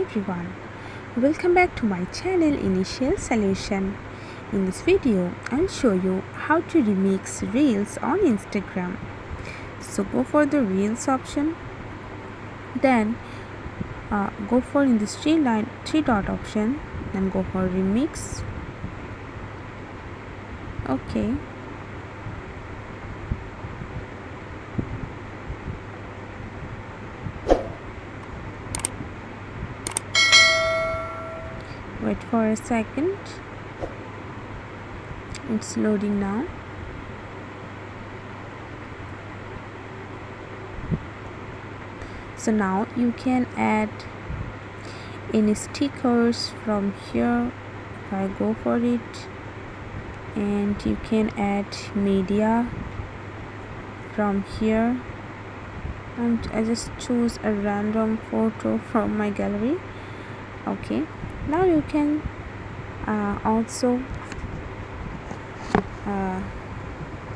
everyone, welcome back to my channel Initial Solution. In this video, I'll show you how to remix reels on Instagram. So go for the reels option, then go for in this three dot option, then go for remix. Okay. Wait for a second, it's loading now. So now you can add any stickers from here. If I go for it, and you can add media from here, and I just choose a random photo from my gallery. Okay, now you can also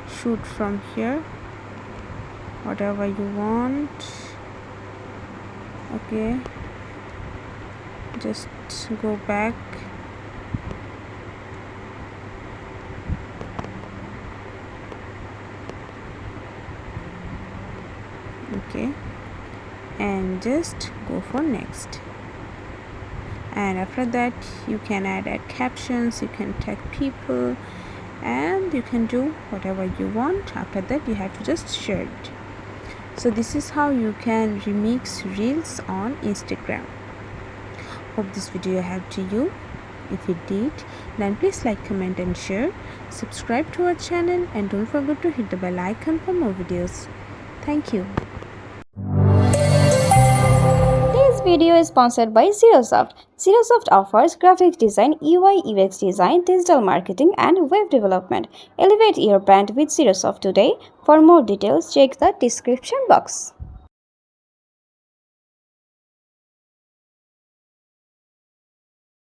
shoot from here whatever you want. Okay, just go back. Okay, and just go for next, and after that you can add captions, you can tag people, and you can do whatever you want. After that you have to just share it. So this is how you can remix reels on Instagram. Hope this video helped to you. If it did, then please like, comment and share. Subscribe to our channel and don't forget to hit the bell icon for more videos. Thank you. This video is sponsored by Zerosoft. Zerosoft offers graphic design, UI UX design, digital marketing and web development. Elevate your brand with Zerosoft today. For more details, check the description box.